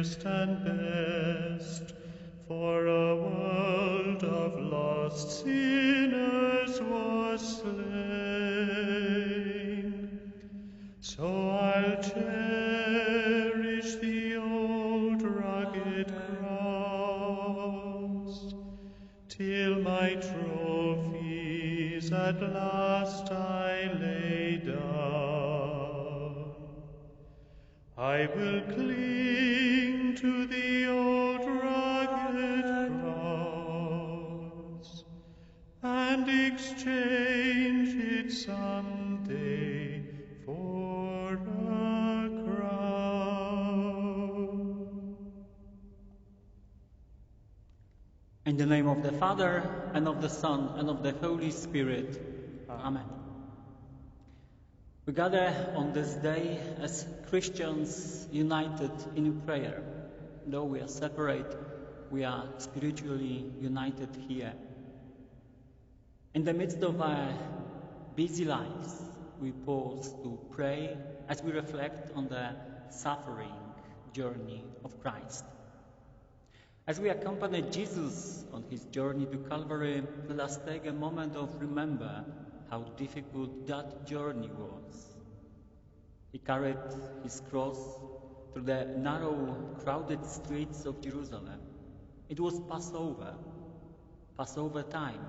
dearest and best, for a world of lost sinners was slain. So I'll cherish the old rugged cross, till my trophies at last I lay down. I will cling to the old rugged cross and exchange it someday for a crown. In the name of the Father, and of the Son, and of the Holy Spirit. Amen. We gather on this day as Christians united in prayer. Though we are separate, we are spiritually united here. In the midst of our busy lives, we pause to pray as we reflect on the suffering journey of Christ. As we accompany Jesus on his journey to Calvary, let us take a moment of remember how difficult that journey was. He carried his cross through the narrow, crowded streets of Jerusalem. It was Passover time.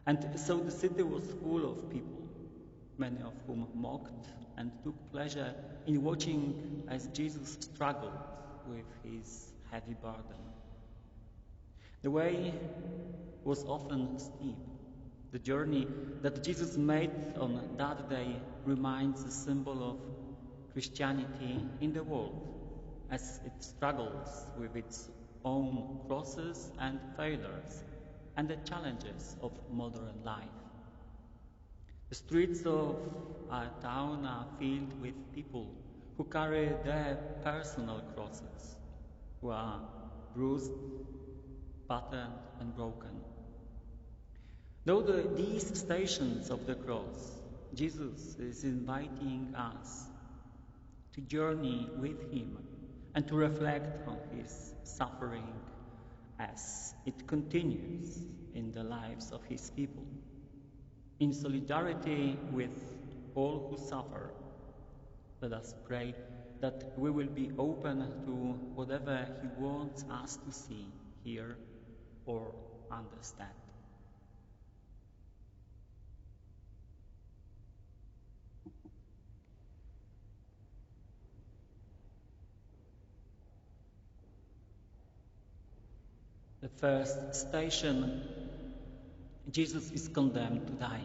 And so the city was full of people, many of whom mocked and took pleasure in watching as Jesus struggled with his heavy burden. The way was often steep. The journey that Jesus made on that day remains a symbol of Christianity in the world, as it struggles with its own crosses and failures and the challenges of modern life. The streets of our town are filled with people who carry their personal crosses, who are bruised, battered and broken. Though these stations of the cross, Jesus is inviting us to journey with him and to reflect on his suffering as it continues in the lives of his people. In solidarity with all who suffer, let us pray that we will be open to whatever he wants us to see, hear, or understand. The first station, Jesus is condemned to die.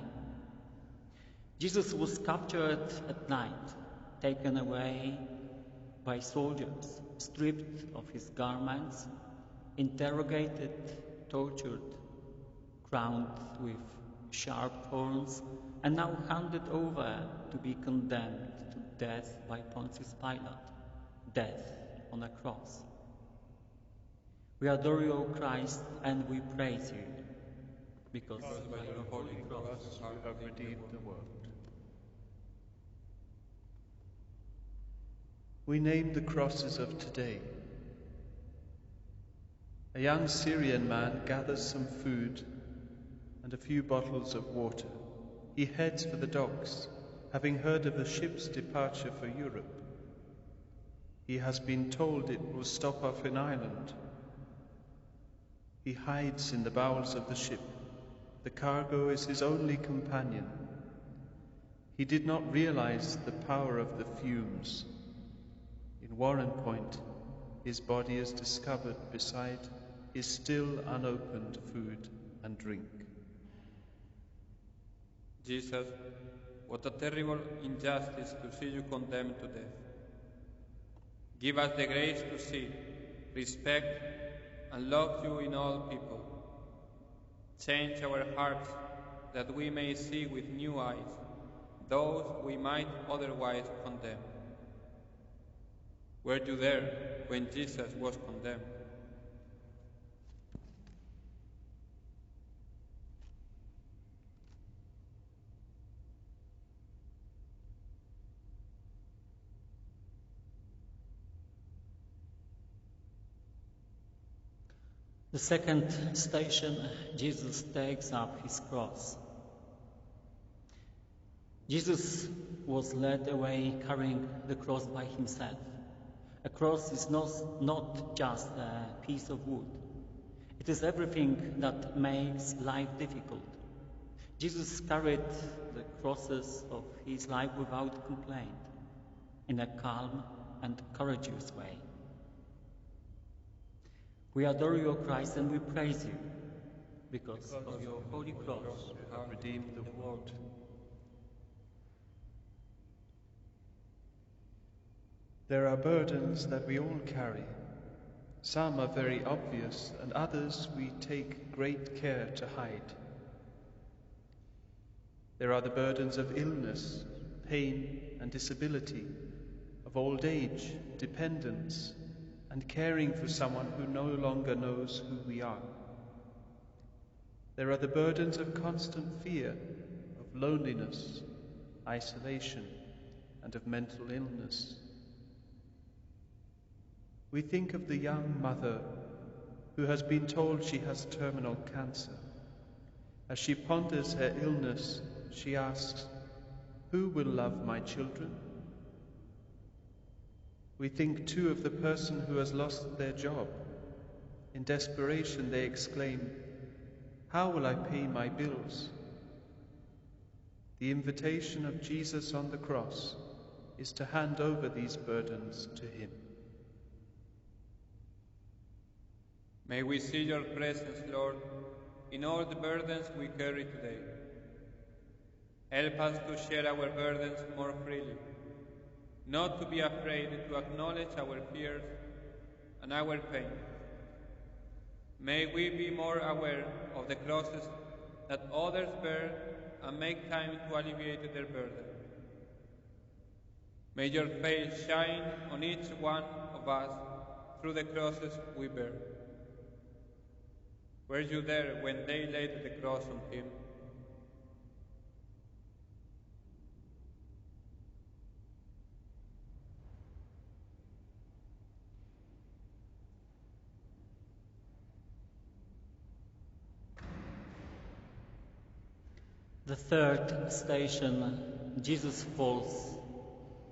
Jesus was captured at night, taken away by soldiers, stripped of his garments, interrogated, tortured, crowned with sharp thorns, and now handed over to be condemned to death by Pontius Pilate, death on a cross. We adore you, O Christ, and we praise you, because by your holy cross you have redeemed the world. We name the crosses of today. A young Syrian man gathers some food and a few bottles of water. He heads for the docks, having heard of a ship's departure for Europe. He has been told it will stop off in Ireland. He hides in the bowels of the ship. The cargo is his only companion. He did not realize the power of the fumes. In Warren Point, his body is discovered beside his still unopened food and drink. Jesus, what a terrible injustice to see you condemned to death. Give us the grace to see, respect, and love you in all people. Change our hearts that we may see with new eyes those we might otherwise condemn. Were you there when Jesus was condemned? The second station, Jesus takes up his cross. Jesus was led away carrying the cross by himself. A cross is not just a piece of wood. It is everything that makes life difficult. Jesus carried the crosses of his life without complaint, in a calm and courageous way. We adore you, O Christ, and we praise you because of your holy cross you have redeemed the world. There are burdens that we all carry. Some are very obvious, and others we take great care to hide. There are the burdens of illness, pain, and disability, of old age, dependence, and caring for someone who no longer knows who we are. There are the burdens of constant fear, of loneliness, isolation, and of mental illness. We think of the young mother who has been told she has terminal cancer. As she ponders her illness, she asks, "Who will love my children?" We think too of the person who has lost their job. In desperation they exclaim, "How will I pay my bills?" The invitation of Jesus on the cross is to hand over these burdens to him. May we see your presence, Lord, in all the burdens we carry today. Help us to share our burdens more freely, not to be afraid to acknowledge our fears and our pain. May we be more aware of the crosses that others bear and make time to alleviate their burden. May your face shine on each one of us through the crosses we bear. Were you there when they laid the cross on him? The third station, Jesus falls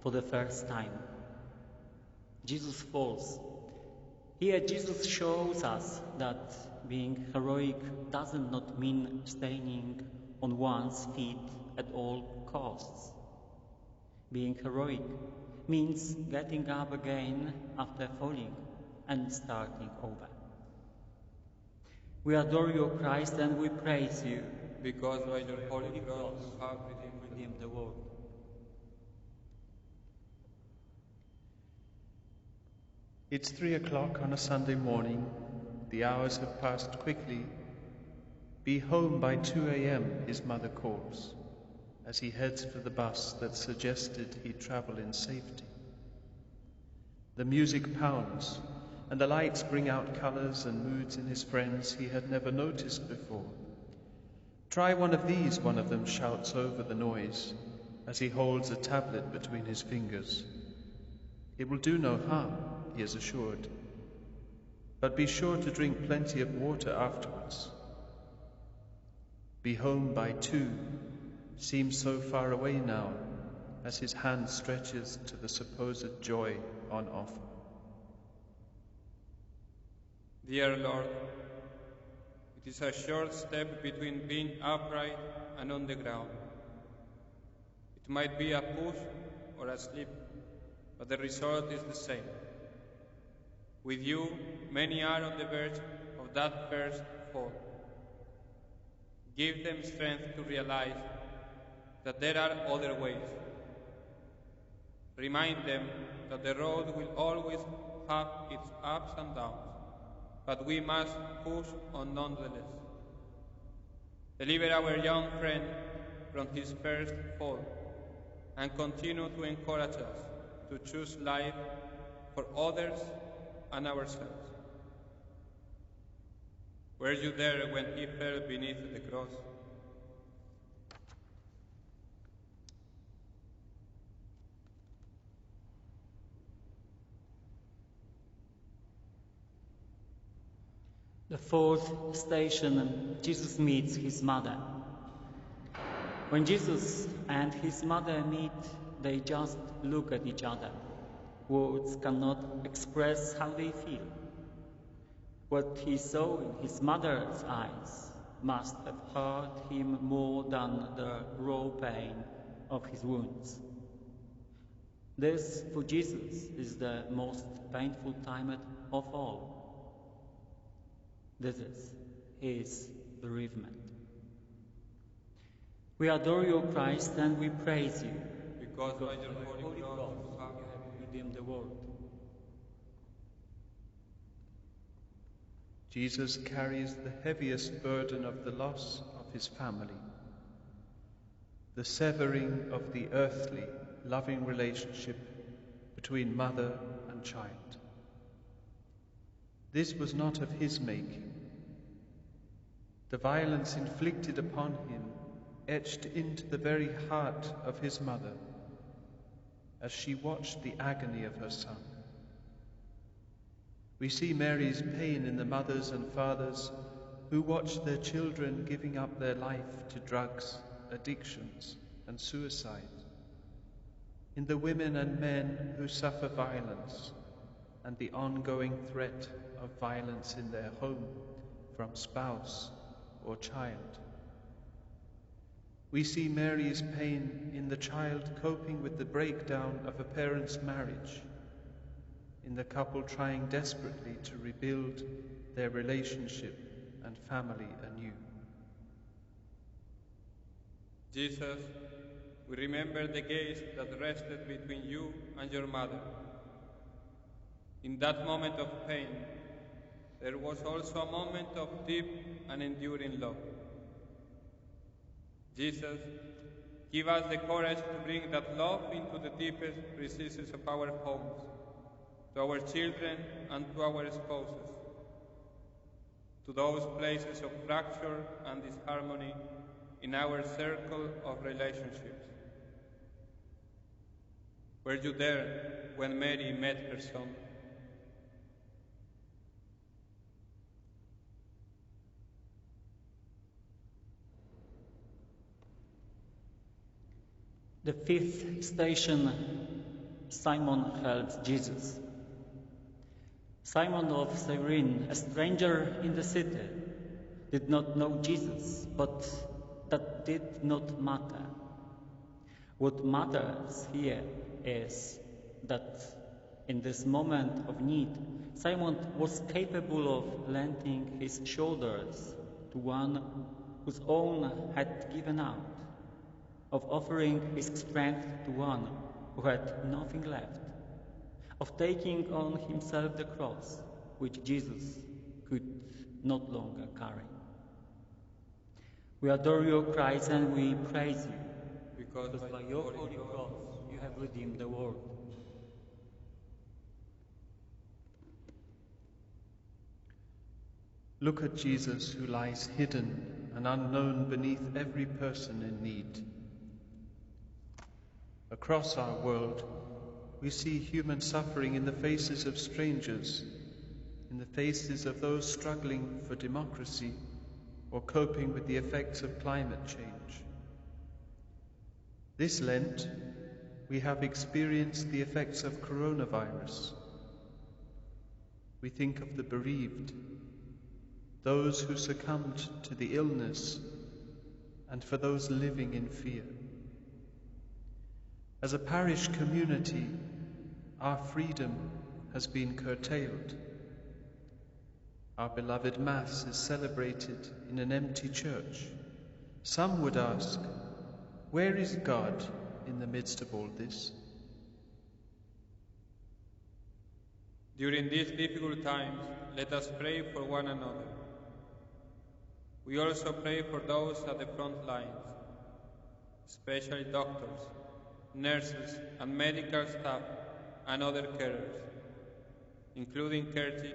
for the first time. Jesus falls. Here Jesus shows us that being heroic doesn't not mean staying on one's feet at all costs. Being heroic means getting up again after falling and starting over. We adore you, Christ, and we praise you because by your holy cross you have redeemed the world. It's 3:00 on a Sunday morning. The hours have passed quickly. Be home by 2 a.m., his mother calls, as he heads for the bus that suggested he travel in safety. The music pounds, and the lights bring out colors and moods in his friends he had never noticed before. "Try one of these," one of them shouts over the noise, as he holds a tablet between his fingers. "It will do no harm," he is assured. "But be sure to drink plenty of water afterwards." Be home by 2 seems so far away now, as his hand stretches to the supposed joy on offer. Dear Lord, it is a short step between being upright and on the ground. It might be a push or a slip, but the result is the same. With you, many are on the verge of that first fall. Give them strength to realize that there are other ways. Remind them that the road will always have its ups and downs, but we must push on nonetheless. Deliver our young friend from his first fall and continue to encourage us to choose life for others and ourselves. Were you there when he fell beneath the cross? The fourth station, Jesus meets his mother. When Jesus and his mother meet, they just look at each other. Words cannot express how they feel. What he saw in his mother's eyes must have hurt him more than the raw pain of his wounds. This, for Jesus, is the most painful time of all. This is his bereavement. We adore you, Christ, and we praise you. Because by your holy cross you have redeemed the world. Jesus carries the heaviest burden of the loss of his family, the severing of the earthly, loving relationship between mother and child. This was not of his making. The violence inflicted upon him etched into the very heart of his mother as she watched the agony of her son. We see Mary's pain in the mothers and fathers who watch their children giving up their life to drugs, addictions, and suicide, in the women and men who suffer violence and the ongoing threat of violence in their home from spouse or child. We see Mary's pain in the child coping with the breakdown of a parent's marriage, in the couple trying desperately to rebuild their relationship and family anew. Jesus, we remember the gaze that rested between you and your mother. In that moment of pain, there was also a moment of deep and enduring love. Jesus, give us the courage to bring that love into the deepest recesses of our homes, to our children and to our spouses, to those places of fracture and disharmony in our circle of relationships. Were you there when Mary met her son? The fifth station, Simon helps Jesus. Simon of Cyrene, a stranger in the city, did not know Jesus, but that did not matter. What matters here is that in this moment of need, Simon was capable of lending his shoulders to one whose own had given out, of offering his strength to one who had nothing left, of taking on himself the cross which Jesus could not longer carry. We adore you, Christ, and we praise you, because by your holy cross you have redeemed the world. Look at Jesus who lies hidden and unknown beneath every person in need. Across our world, we see human suffering in the faces of strangers, in the faces of those struggling for democracy or coping with the effects of climate change. This Lent, we have experienced the effects of coronavirus. We think of the bereaved, those who succumbed to the illness, and for those living in fear. As a parish community, our freedom has been curtailed. Our beloved Mass is celebrated in an empty church. Some would ask, where is God in the midst of all this? During these difficult times, let us pray for one another. We also pray for those at the front lines, especially doctors, nurses, and medical staff, and other carers, including clergy,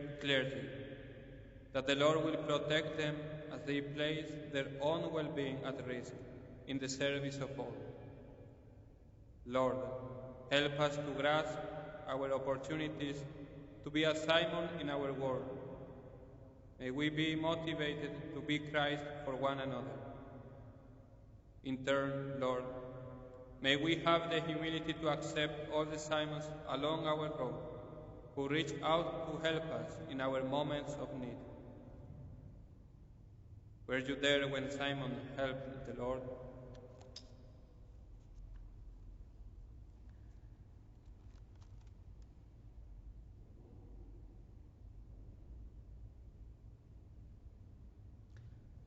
that the Lord will protect them as they place their own well-being at risk in the service of all. Lord, help us to grasp our opportunities to be a Simon in our world, May we be motivated to be Christ for one another. In turn, Lord, may we have the humility to accept all the Simons along our road who reach out to help us in our moments of need. Were you there when Simon helped the Lord?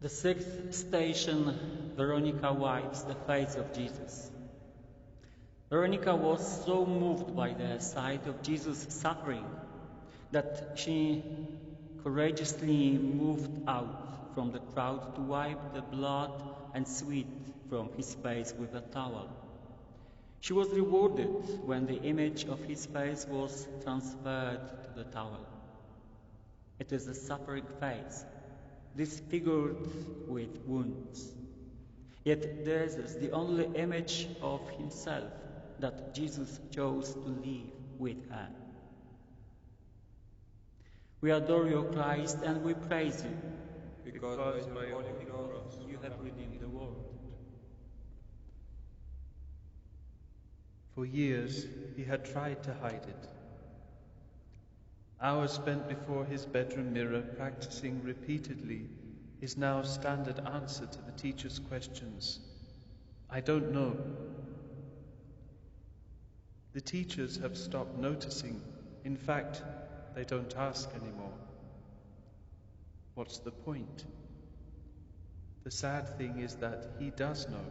The sixth station, Veronica wipes the face of Jesus. Veronica was so moved by the sight of Jesus' suffering that she courageously moved out from the crowd to wipe the blood and sweat from his face with a towel. She was rewarded when the image of his face was transferred to the towel. It is a suffering face, disfigured with wounds. Yet this is the only image of himself that Jesus chose to leave with her. We adore you, Christ, and we praise you, Because by your holy cross you have redeemed the world. For years he had tried to hide it. Hours spent before his bedroom mirror practicing repeatedly his now standard answer to the teacher's questions. I don't know. The teachers have stopped noticing. In fact, they don't ask anymore. What's the point? The sad thing is that he does know.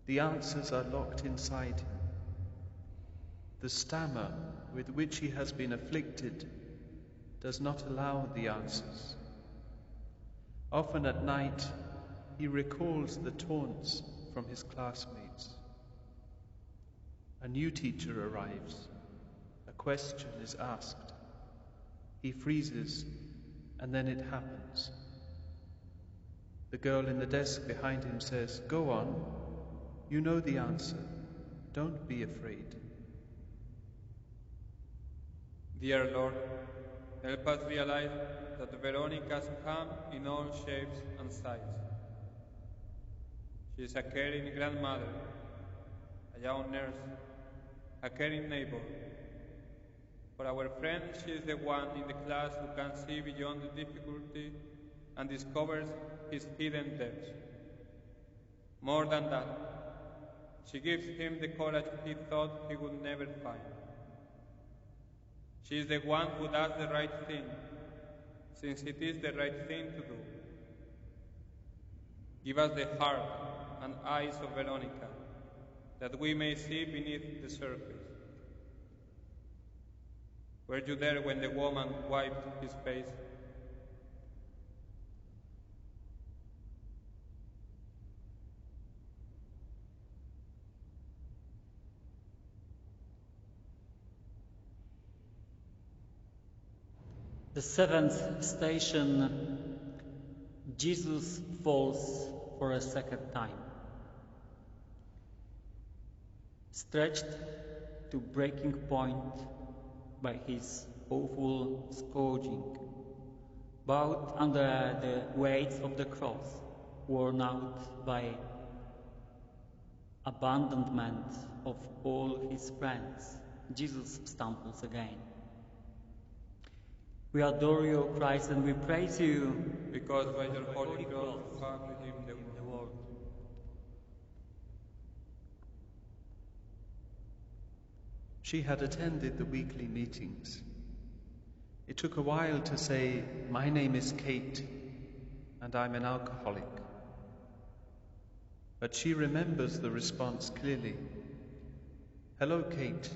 The answers are locked inside him. The stammer with which he has been afflicted does not allow the answers. Often at night, he recalls the taunts from his classmates. A new teacher arrives. A question is asked. He freezes, and then it happens. The girl in the desk behind him says, "Go on. You know the answer. Don't be afraid." Dear Lord, help us realize that the Veronicas come in all shapes and sizes. She is a caring grandmother, a young nurse, a caring neighbor. For our friend, she is the one in the class who can see beyond the difficulty and discovers his hidden depths. More than that, she gives him the courage he thought he would never find. She is the one who does the right thing, since it is the right thing to do. Give us the heart and eyes of Veronica, that we may see beneath the surface. Were you there when the woman wiped his face? The seventh station, Jesus falls for a second time. Stretched to breaking point by his awful scourging, bowed under the weight of the cross, worn out by abandonment of all his friends, Jesus stumbles again. We adore you, Christ, and we praise you, Because by your holy cross you have redeemed the world. She had attended the weekly meetings. It took a while to say, "My name is Kate, and I'm an alcoholic." But she remembers the response clearly. "Hello, Kate.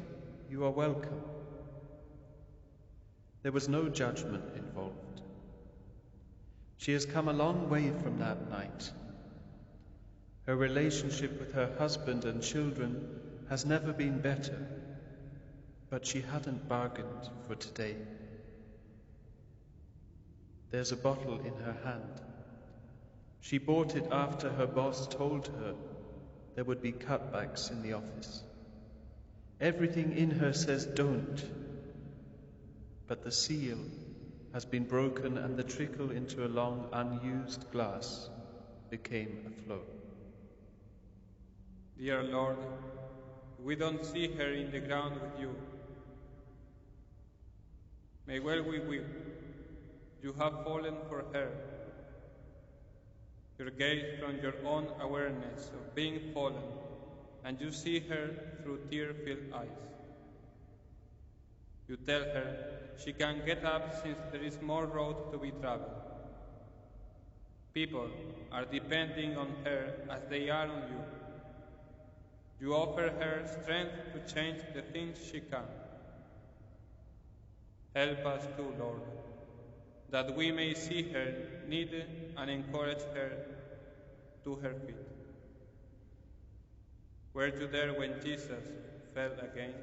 You are welcome." There was no judgment involved. She has come a long way from that night. Her relationship with her husband and children has never been better, but she hadn't bargained for today. There's a bottle in her hand. She bought it after her boss told her there would be cutbacks in the office. Everything in her says don't, but the seal has been broken, and the trickle into a long unused glass became a flow. Dear Lord, we don't see her in the ground with you. May well we weep. You have fallen for her. Your gaze from your own awareness of being fallen, and you see her through tear-filled eyes. You tell her she can get up since there is more road to be traveled. People are depending on her as they are on you. You offer her strength to change the things she can. Help us too, Lord, that we may see her need and encourage her to her feet. Were you there when Jesus fell again?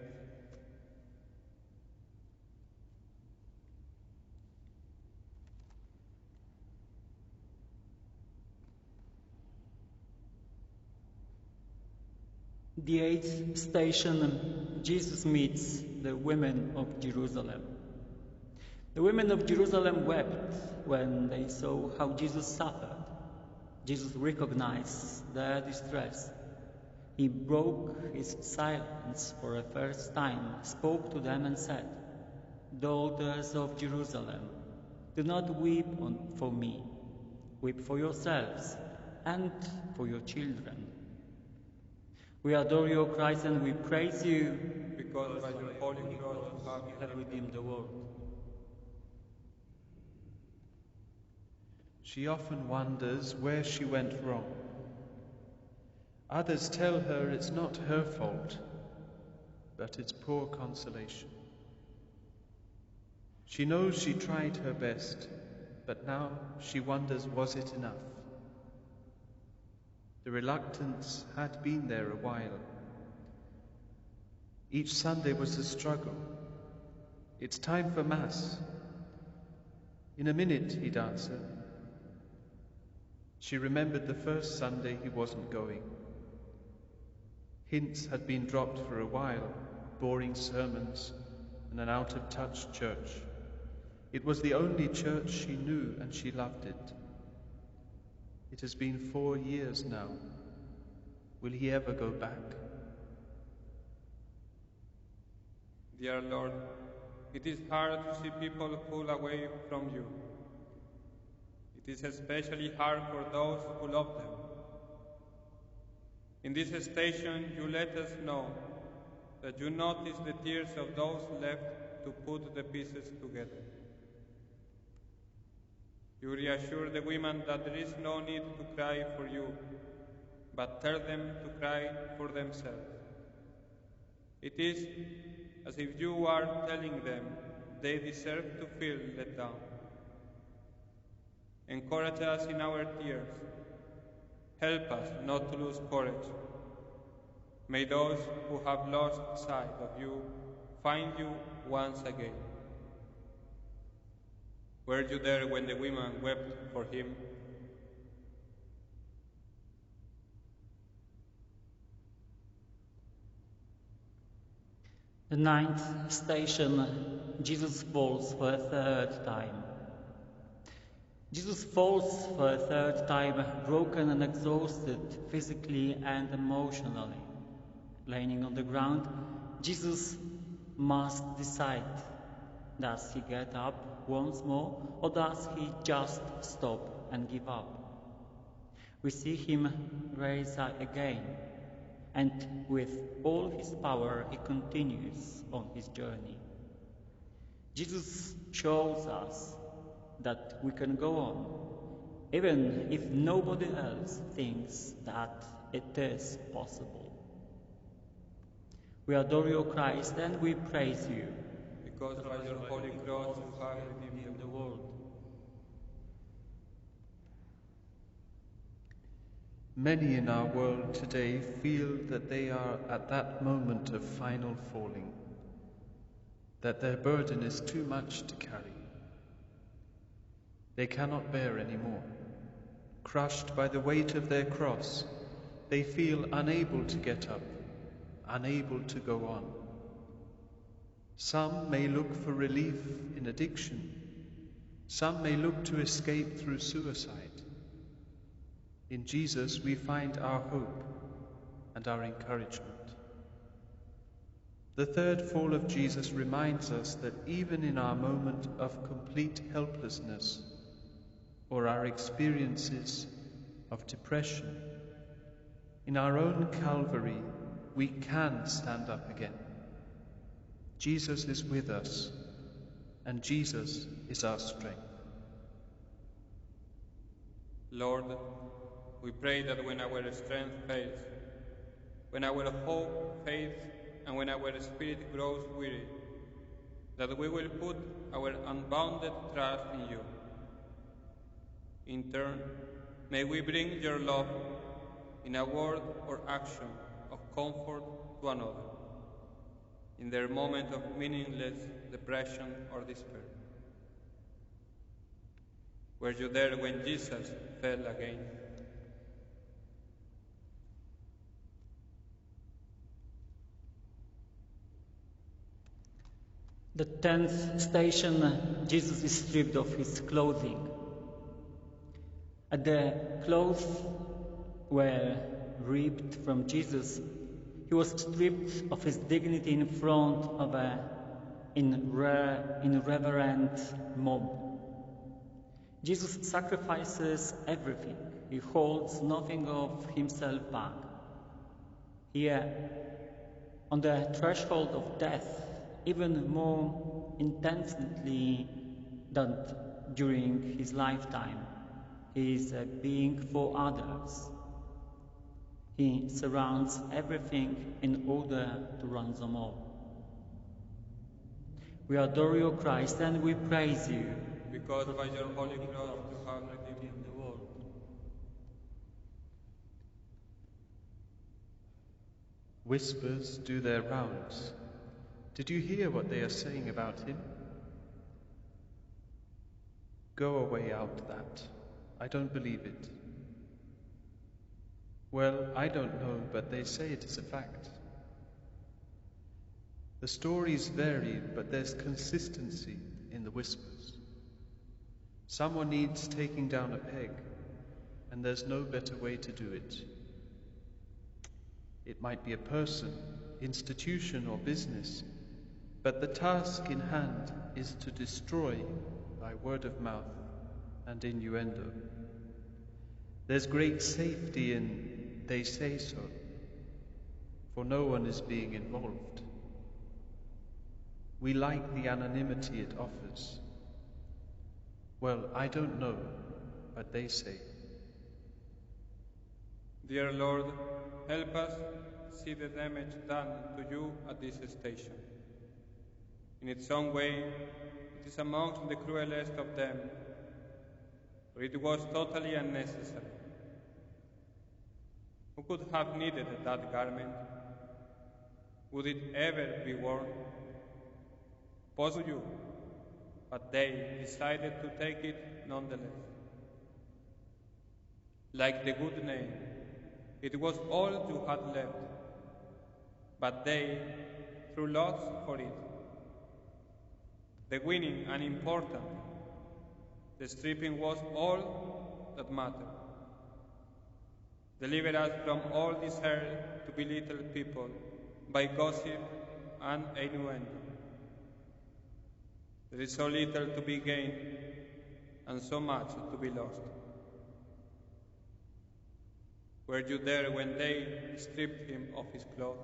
The eighth station, Jesus meets the women of Jerusalem. The women of Jerusalem wept when they saw how Jesus suffered. Jesus recognized their distress. He broke his silence for the first time, spoke to them and said, "Daughters of Jerusalem, do not weep for me. Weep for yourselves and for your children." We adore you, O Christ, and we praise you Because by your holy cross you have redeemed the world. She often wonders where she went wrong. Others tell her it's not her fault, but it's poor consolation. She knows she tried her best, but now she wonders, was it enough? The reluctance had been there a while. Each Sunday was a struggle. It's time for Mass. In a minute, he'd answer. She remembered the first Sunday he wasn't going. Hints had been dropped for a while, boring sermons and an out-of-touch church. It was the only church she knew, and she loved it. It has been 4 years now. Will he ever go back? Dear Lord, it is hard to see people pull away from you. It is especially hard for those who love them. In this station, you let us know that you notice the tears of those left to put the pieces together. You reassure the women that there is no need to cry for you, but tell them to cry for themselves. It is as if you are telling them they deserve to feel let down. Encourage us in our tears. Help us not to lose courage. May those who have lost sight of you find you once again. Were you there when the women wept for him? The ninth station, Jesus falls for a third time. Jesus falls for a third time, broken and exhausted physically and emotionally. Laying on the ground, Jesus must decide. Does he get up once more, or does he just stop and give up? We see him rise again, and with all his power he continues on his journey. Jesus shows us that we can go on, even if nobody else thinks that it is possible. We adore you, Christ, and we praise you. Because by your holy cross you have redeemed the world. Many in our world today feel that they are at that moment of final falling, that their burden is too much to carry. They cannot bear any more. Crushed by the weight of their cross, they feel unable to get up, unable to go on. Some may look for relief in addiction, Some may look to escape through suicide. In Jesus we find our hope and our encouragement. The third fall of Jesus reminds us that even in our moment of complete helplessness or our experiences of depression, in our own Calvary, we can stand up again. Jesus is with us, and Jesus is our strength. Lord, we pray that when our strength fails, when our hope fades, and when our spirit grows weary, that we will put our unbounded trust in you. In turn, may we bring your love in a word or action of comfort to another, in their moment of meaningless depression or despair. Were you there when Jesus fell again? The 10th station, Jesus is stripped of his clothing. As the clothes were ripped from Jesus, he was stripped of his dignity in front of an irreverent mob. Jesus sacrifices everything. He holds nothing of himself back. Here, on the threshold of death, even more intensely than during his lifetime, he is a being for others. He surrounds everything in order to ransom all. We adore you, Christ, and we praise you, because by your holy cross you have redeemed the world. Whispers do their rounds. Did you hear what they are saying about him? Go away out that. I don't believe it. Well, I don't know, but they say it is a fact. The stories vary, but there's consistency in the whispers. Someone needs taking down a peg, and there's no better way to do it. It might be a person, institution, or business, but the task in hand is to destroy by word of mouth and innuendo. There's great safety in "they say so," for no one is being involved. We like the anonymity it offers. Well, I don't know, but they say. Dear Lord, help us see the damage done to you at this station. In its own way, it is amongst the cruelest of them, for it was totally unnecessary. Who could have needed that garment? Would it ever be worn? Possibly you, but they decided to take it nonetheless. Like the good name, it was all you had left, but they threw lots for it. The winning unimportant, the stripping was all that mattered. Deliver us from all desire to belittle people by gossip and innuendo. There is so little to be gained and so much to be lost. Were you there when they stripped him of his clothes?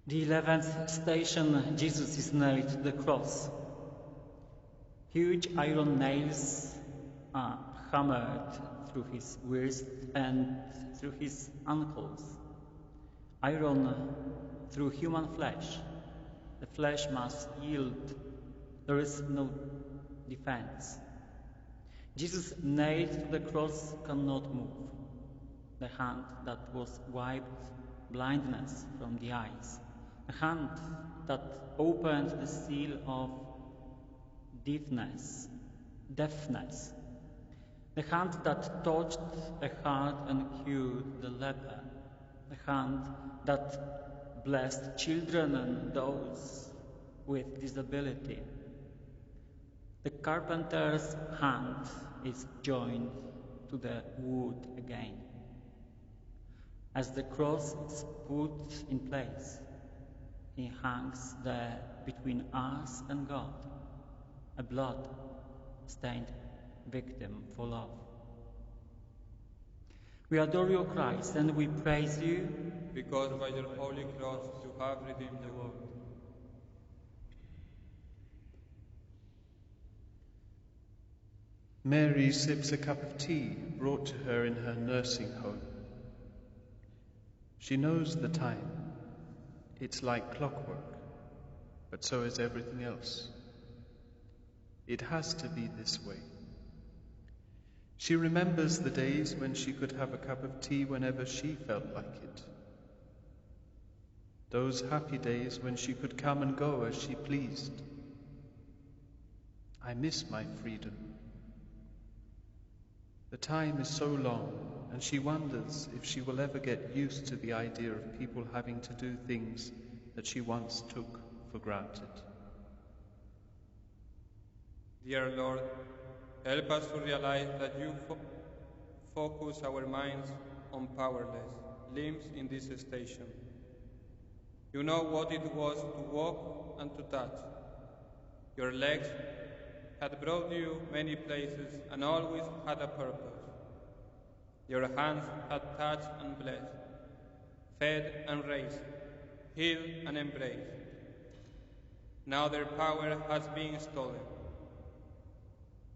The 11th station, Jesus is nailed to the cross. Huge iron nails are hammered through his wrist and through his ankles. Iron through human flesh. The flesh must yield. There is no defense. Jesus nailed to the cross cannot move. The hand that was wiped blindness from the eyes. The hand that opened the seal of deafness. The the hand that touched a heart and cured the leper, the hand that blessed children and those with disability. The carpenter's hand is joined to the wood again. As the cross is put in place, he hangs there between us and God, a blood-stained victim for love. We adore you, Christ, and we praise you, because by your holy cross you have redeemed the world. Mary sips a cup of tea brought to her in her nursing home. She knows the time. It's like clockwork, but so is everything else. It has to be this way. She remembers the days when she could have a cup of tea whenever she felt like it. Those happy days when she could come and go as she pleased. I miss my freedom. The time is so long, and she wonders if she will ever get used to the idea of people having to do things that she once took for granted. Dear Lord, help us to realize that you focus our minds on powerless limbs in this station. You know what it was to walk and to touch. Your legs had brought you many places and always had a purpose. Your hands had touched and blessed, fed and raised, healed and embraced. Now their power has been stolen.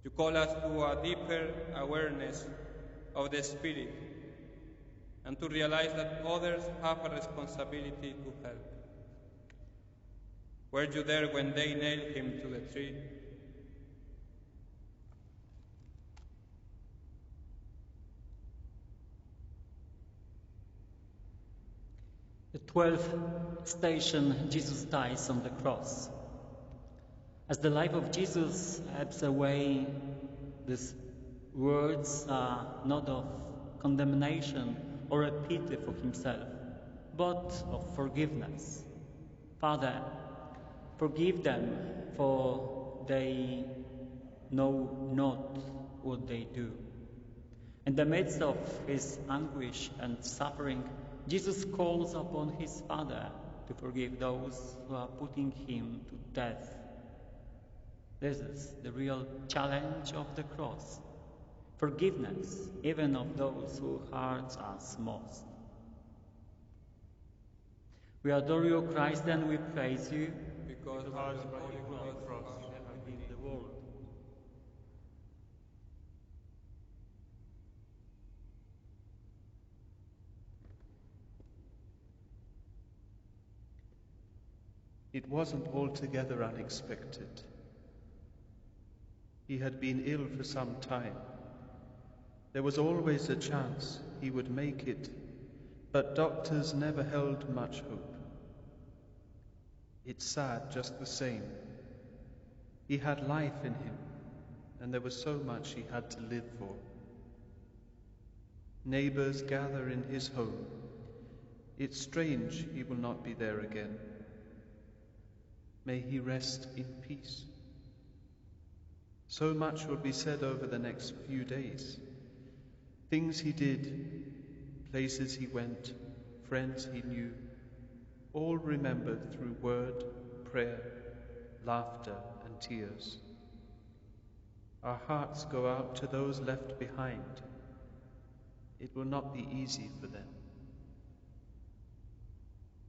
You call us to a deeper awareness of the Spirit and to realize that others have a responsibility to help. Were you there when they nailed him to the tree? The 12th station, Jesus dies on the cross. As the life of Jesus ebbs away, these words are not of condemnation or a pity for himself, but of forgiveness. Father, forgive them, for they know not what they do. In the midst of his anguish and suffering, Jesus calls upon his Father to forgive those who are putting him to death. This is the real challenge of the cross. Forgiveness, even of those who hurt us most. We adore you, Christ, and we praise you, because by your holy cross you have redeemed the world. It wasn't altogether unexpected. He had been ill for some time. There was always a chance he would make it, but doctors never held much hope. It's sad just the same. He had life in him, and there was so much he had to live for. Neighbors gather in his home. It's strange he will not be there again. May he rest in peace. So much will be said over the next few days. Things he did, places he went, friends he knew, all remembered through word, prayer, laughter, and tears. Our hearts go out to those left behind. It will not be easy for them.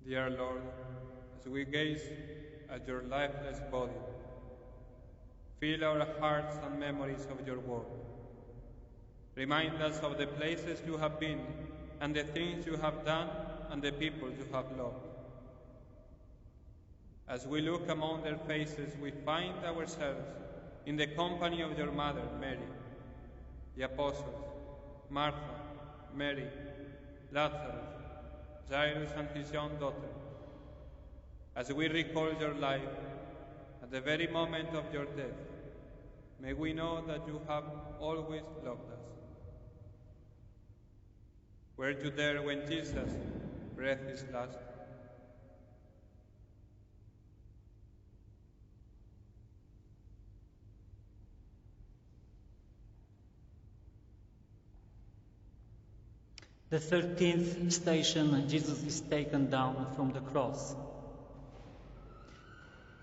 Dear Lord, as we gaze at your lifeless body, fill our hearts and memories of your work. Remind us of the places you have been and the things you have done and the people you have loved. As we look among their faces, we find ourselves in the company of your mother, Mary, the apostles, Martha, Mary, Lazarus, Jairus and his young daughter. As we recall your life, at the very moment of your death, may we know that you have always loved us. Were you there when Jesus breathed his last? The 13th station, Jesus is taken down from the cross.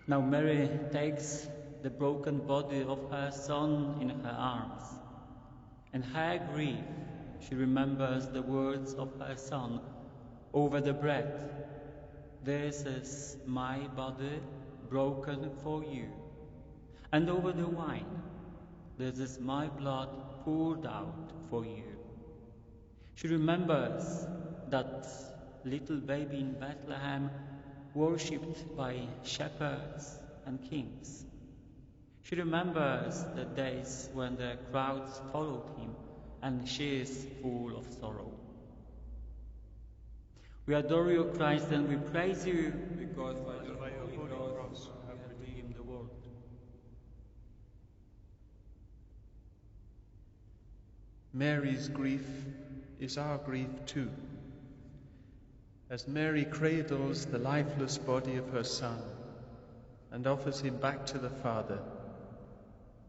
Now Mary takes the broken body of her son in her arms. In her grief, she remembers the words of her son over the bread. This is my body broken for you. And over the wine, this is my blood poured out for you. She remembers that little baby in Bethlehem, worshipped by shepherds and kings. She remembers the days when the crowds followed him, and she is full of sorrow. We adore you, Christ, and we praise you, Because by your holy cross you have redeemed the world. Mary's grief is our grief too. As Mary cradles the lifeless body of her son and offers him back to the Father,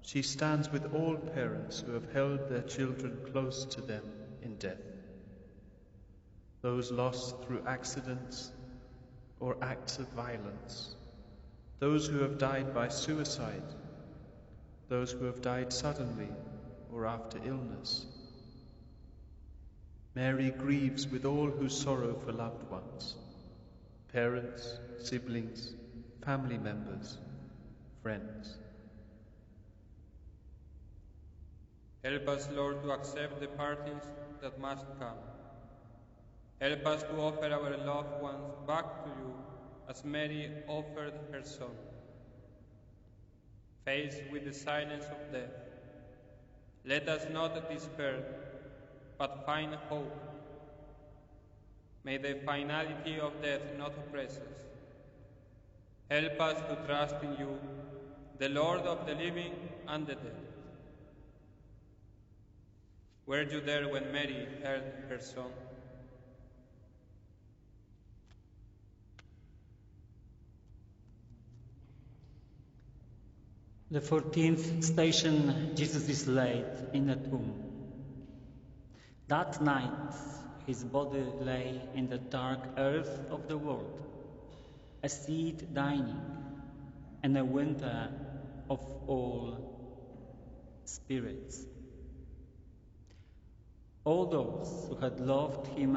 she stands with all parents who have held their children close to them in death. Those lost through accidents or acts of violence, those who have died by suicide, those who have died suddenly or after illness. Mary grieves with all who sorrow for loved ones, parents, siblings, family members, friends. Help us, Lord, to accept the parties that must come. Help us to offer our loved ones back to you as Mary offered her son. Faced with the silence of death, let us not despair, but find hope. May the finality of death not oppress us. Help us to trust in you, the Lord of the living and the dead. Were you there when Mary heard her son? The 14th station, Jesus is laid in a tomb. That night, his body lay in the dark earth of the world, a seed dying, and a winter of all spirits. All those who had loved him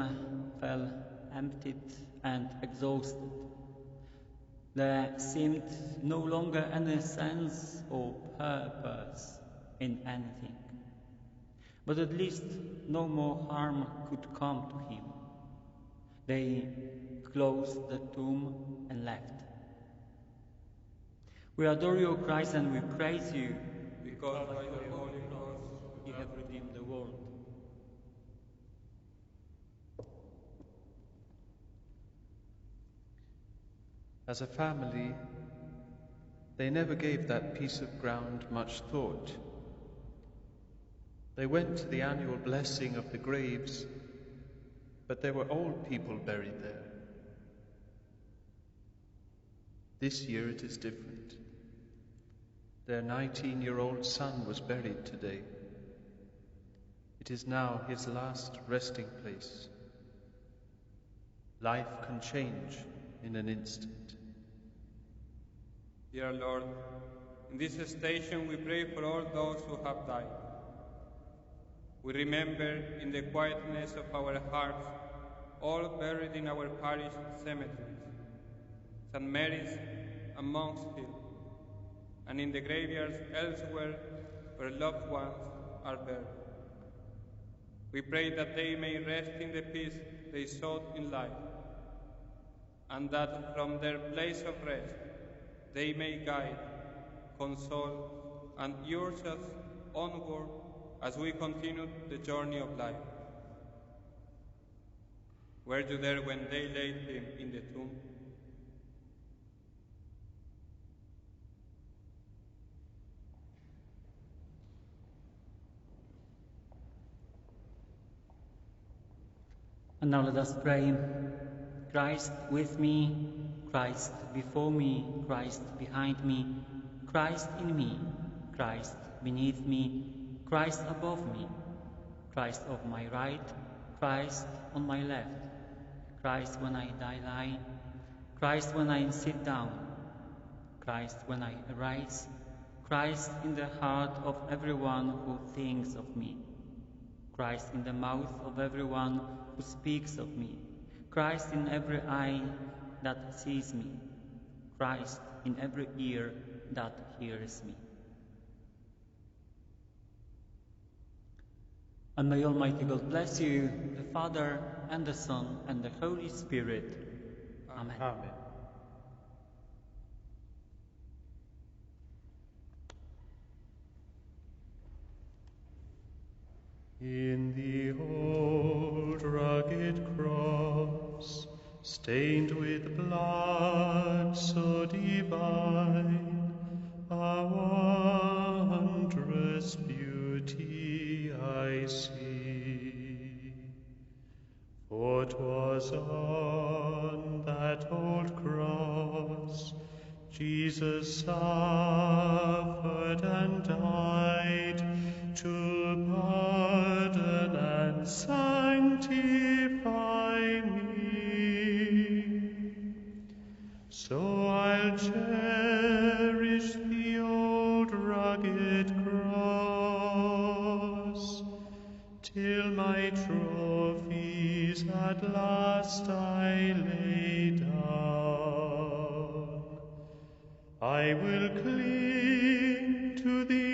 fell emptied and exhausted. There seemed no longer any sense or purpose in anything. But at least no more harm could come to him. They closed the tomb and left. We adore you, Christ, and we praise you, Because by your holy cross you have redeemed the world. As a family, they never gave that piece of ground much thought. They went to the annual blessing of the graves, but there were old people buried there. This year it is different. Their 19-year-old son was buried today. It is now his last resting place. Life can change in an instant. Dear Lord, in this station we pray for all those who have died. We remember in the quietness of our hearts all buried in our parish cemeteries, St. Mary's and Monks Hill, and in the graveyards elsewhere where loved ones are buried. We pray that they may rest in the peace they sought in life, and that from their place of rest they may guide, console, and urge us onward as we continue the journey of life. Were you there when they laid him in the tomb? And now let us pray. Christ with me, Christ before me, Christ behind me, Christ in me, Christ beneath me, Christ above me, Christ on my right, Christ on my left, Christ when I lie, Christ when I sit down, Christ when I arise, Christ in the heart of everyone who thinks of me, Christ in the mouth of everyone who speaks of me, Christ in every eye that sees me, Christ in every ear that hears me. And may Almighty God bless you, the Father, and the Son, and the Holy Spirit. Amen. Amen. In the old rugged cross, stained with blood so divine, a wondrous beauty I see. For 'twas on that old cross Jesus suffered and died to pardon and sanctify me. So I'll cherish the old rugged cross till my trophies at last I lay down. I will cling to the